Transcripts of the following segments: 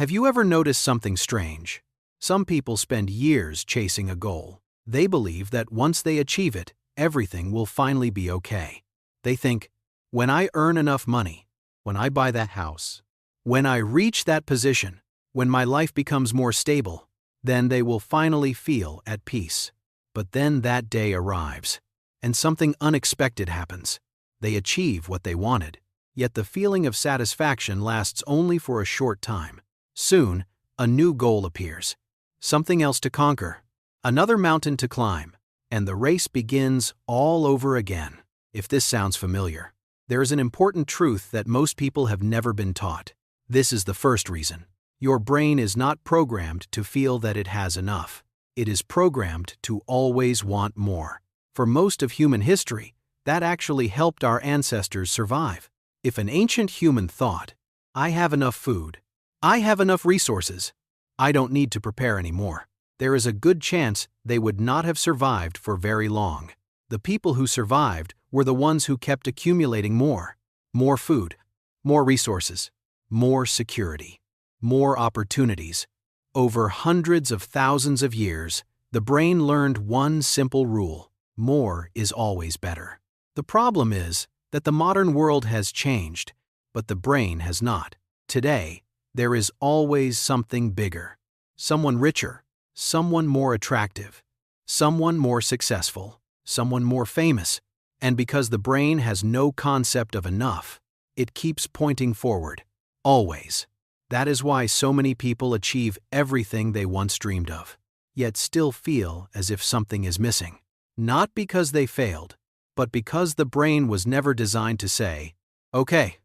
Have you ever noticed something strange? Some people spend years chasing a goal. They believe that once they achieve it, everything will finally be okay. They think, when I earn enough money, when I buy that house, when I reach that position, when my life becomes more stable, then they will finally feel at peace. But then that day arrives, and something unexpected happens. They achieve what they wanted, yet the feeling of satisfaction lasts only for a short time. Soon, a new goal appears, something else to conquer, another mountain to climb, and the race begins all over again. If this sounds familiar, there is an important truth that most people have never been taught. This is the first reason. Your brain is not programmed to feel that it has enough. It is programmed to always want more. For most of human history, that actually helped our ancestors survive. If an ancient human thought, I have enough food, I have enough resources, I don't need to prepare anymore, there is a good chance they would not have survived for very long. The people who survived were the ones who kept accumulating more food, more resources, more security, more opportunities. Over hundreds of thousands of years, the brain learned one simple rule: more is always better. The problem is that the modern world has changed, but the brain has not. Today, there is always something bigger, someone richer, someone more attractive, someone more successful, someone more famous, and because the brain has no concept of enough, it keeps pointing forward, always. That is why so many people achieve everything they once dreamed of, yet still feel as if something is missing. Not because they failed, but because the brain was never designed to say, okay,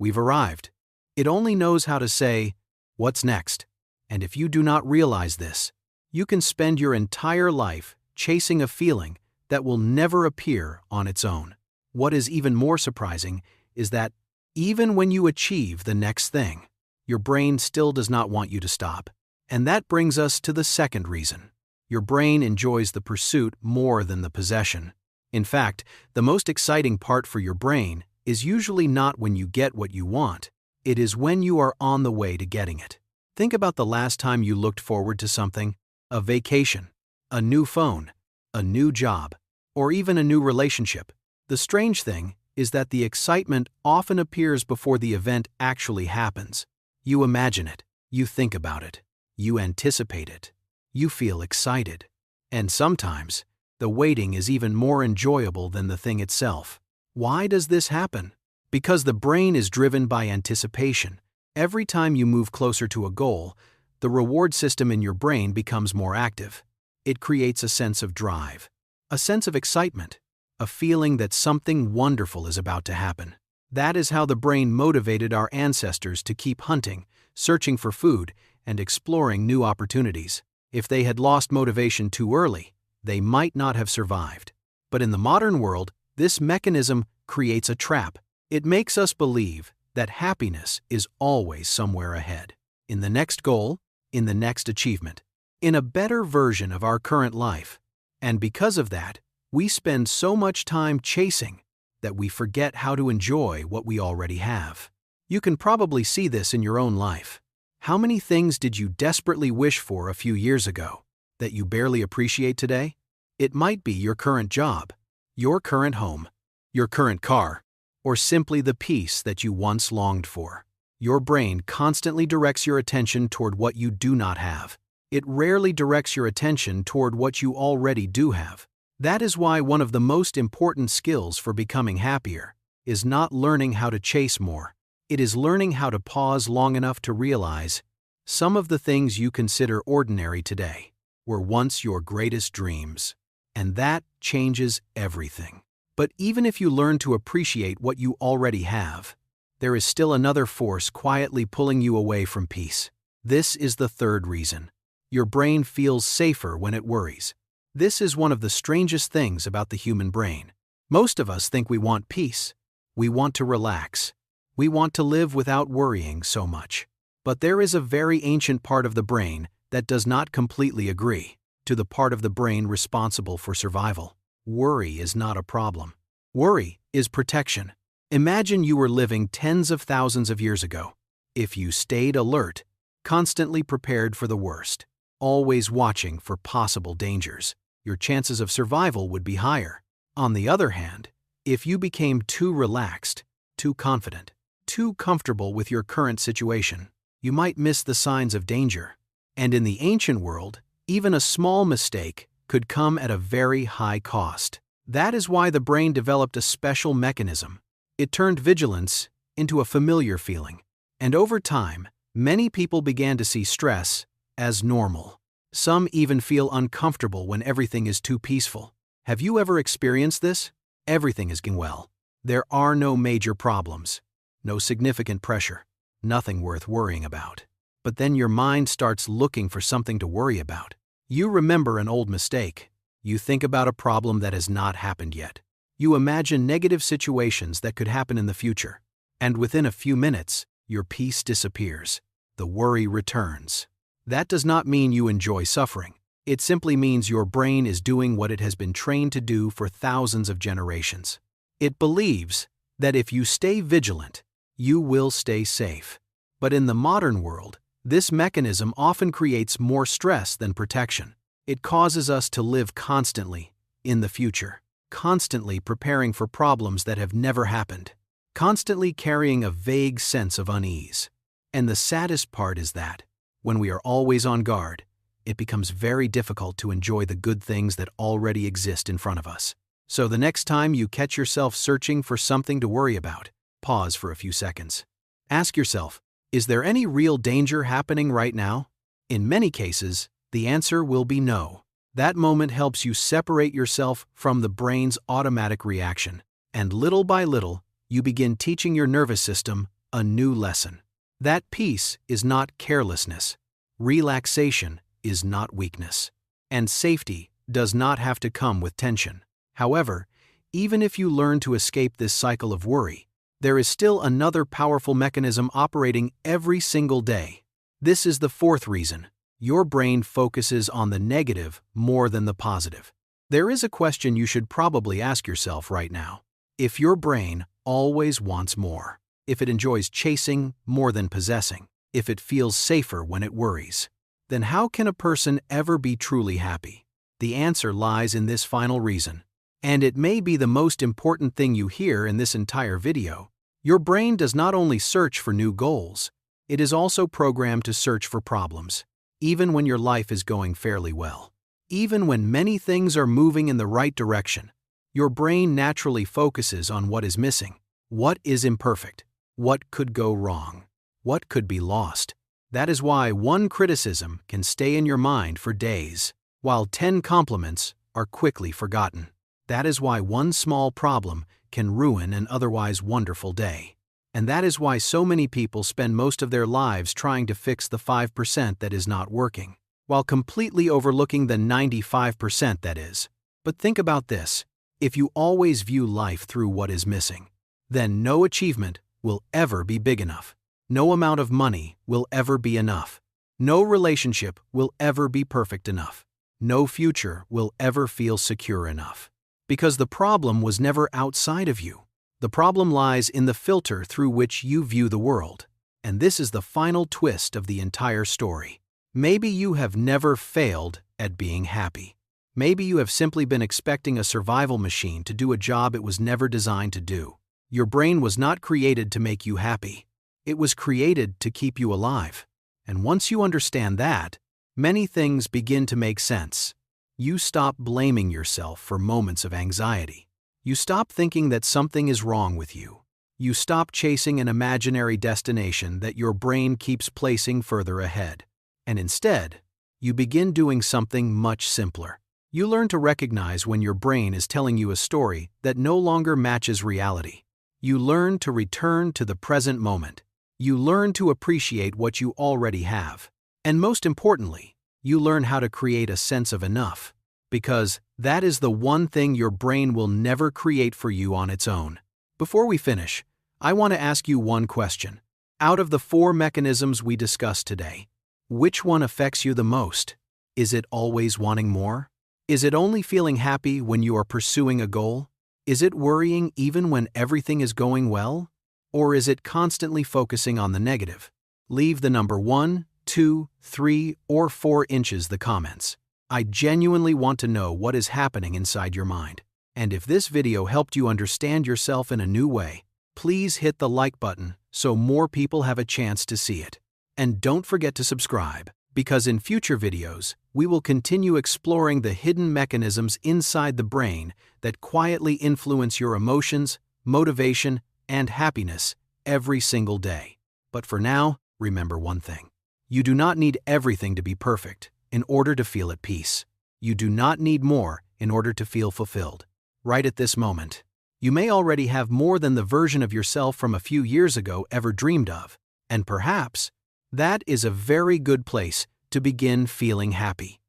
we've arrived. It only knows how to say, what's next? And if you do not realize this, you can spend your entire life chasing a feeling that will never appear on its own. What is even more surprising is that even when you achieve the next thing, your brain still does not want you to stop. And that brings us to the second reason. Your brain enjoys the pursuit more than the possession. In fact, the most exciting part for your brain is usually not when you get what you want. It is when you are on the way to getting it. Think about the last time you looked forward to something: a vacation, a new phone, a new job, or even a new relationship. The strange thing is that the excitement often appears before the event actually happens. You imagine it, you think about it, you anticipate it, you feel excited. And sometimes, the waiting is even more enjoyable than the thing itself. Why does this happen? Because the brain is driven by anticipation. Every time you move closer to a goal, the reward system in your brain becomes more active. It creates a sense of drive, a sense of excitement, a feeling that something wonderful is about to happen. That is how the brain motivated our ancestors to keep hunting, searching for food, and exploring new opportunities. If they had lost motivation too early, they might not have survived. But in the modern world, this mechanism creates a trap. It makes us believe that happiness is always somewhere ahead, in the next goal, in the next achievement, in a better version of our current life. And because of that, we spend so much time chasing that we forget how to enjoy what we already have. You can probably see this in your own life. How many things did you desperately wish for a few years ago that you barely appreciate today? It might be your current job, your current home, your current car, or simply the peace that you once longed for. Your brain constantly directs your attention toward what you do not have. It rarely directs your attention toward what you already do have. That is why one of the most important skills for becoming happier is not learning how to chase more. It is learning how to pause long enough to realize some of the things you consider ordinary today were once your greatest dreams. And that changes everything. But even if you learn to appreciate what you already have, there is still another force quietly pulling you away from peace. This is the third reason. Your brain feels safer when it worries. This is one of the strangest things about the human brain. Most of us think we want peace. We want to relax. We want to live without worrying so much. But there is a very ancient part of the brain that does not completely agree to the part of the brain responsible for survival. Worry is not a problem. Worry is protection. Imagine you were living tens of thousands of years ago. If you stayed alert, constantly prepared for the worst, always watching for possible dangers. Your chances of survival would be higher. On the other hand, if you became too relaxed, too confident, too comfortable with your current situation, you might miss the signs of danger. And in the ancient world, even a small mistake could come at a very high cost. That is why the brain developed a special mechanism. It turned vigilance into a familiar feeling. And over time, many people began to see stress as normal. Some even feel uncomfortable when everything is too peaceful. Have you ever experienced this? Everything is going well. There are no major problems, no significant pressure, nothing worth worrying about. But then your mind starts looking for something to worry about. You remember an old mistake. You think about a problem that has not happened yet. You imagine negative situations that could happen in the future. And within a few minutes, your peace disappears. The worry returns. That does not mean you enjoy suffering. It simply means your brain is doing what it has been trained to do for thousands of generations. It believes that if you stay vigilant, you will stay safe. But in the modern world, this mechanism often creates more stress than protection. It causes us to live constantly in the future, constantly preparing for problems that have never happened, constantly carrying a vague sense of unease. And the saddest part is that, when we are always on guard, it becomes very difficult to enjoy the good things that already exist in front of us. So the next time you catch yourself searching for something to worry about, pause for a few seconds. Ask yourself, is there any real danger happening right now? In many cases, the answer will be no. That moment helps you separate yourself from the brain's automatic reaction, and little by little, you begin teaching your nervous system a new lesson. That peace is not carelessness, relaxation is not weakness, and safety does not have to come with tension. However, even if you learn to escape this cycle of worry, there is still another powerful mechanism operating every single day. This is the fourth reason. Your brain focuses on the negative more than the positive. There is a question you should probably ask yourself right now. If your brain always wants more, if it enjoys chasing more than possessing, if it feels safer when it worries, then how can a person ever be truly happy? The answer lies in this final reason. And it may be the most important thing you hear in this entire video. Your brain does not only search for new goals, it is also programmed to search for problems, even when your life is going fairly well. Even when many things are moving in the right direction, your brain naturally focuses on what is missing, what is imperfect, what could go wrong, what could be lost. That is why one criticism can stay in your mind for days, while 10 compliments are quickly forgotten. That is why one small problem can ruin an otherwise wonderful day. And that is why so many people spend most of their lives trying to fix the 5% that is not working, while completely overlooking the 95% that is. But think about this. If you always view life through what is missing, then no achievement will ever be big enough. No amount of money will ever be enough. No relationship will ever be perfect enough. No future will ever feel secure enough. Because the problem was never outside of you. The problem lies in the filter through which you view the world. And this is the final twist of the entire story. Maybe you have never failed at being happy. Maybe you have simply been expecting a survival machine to do a job it was never designed to do. Your brain was not created to make you happy. It was created to keep you alive. And once you understand that, many things begin to make sense. You stop blaming yourself for moments of anxiety. You stop thinking that something is wrong with you. You stop chasing an imaginary destination that your brain keeps placing further ahead. And instead, you begin doing something much simpler. You learn to recognize when your brain is telling you a story that no longer matches reality. You learn to return to the present moment. You learn to appreciate what you already have. And most importantly, you learn how to create a sense of enough. Because that is the one thing your brain will never create for you on its own. Before we finish, I want to ask you one question. Out of the 4 mechanisms we discussed today, which one affects you the most? Is it always wanting more? Is it only feeling happy when you are pursuing a goal? Is it worrying even when everything is going well? Or is it constantly focusing on the negative? Leave the number 1, 2, 3, or 4 inches the comments. I genuinely want to know what is happening inside your mind. And if this video helped you understand yourself in a new way, please hit the like button so more people have a chance to see it. And don't forget to subscribe, because in future videos, we will continue exploring the hidden mechanisms inside the brain that quietly influence your emotions, motivation, and happiness every single day. But for now, remember one thing. You do not need everything to be perfect in order to feel at peace. You do not need more in order to feel fulfilled. Right at this moment, you may already have more than the version of yourself from a few years ago ever dreamed of, and perhaps that is a very good place to begin feeling happy.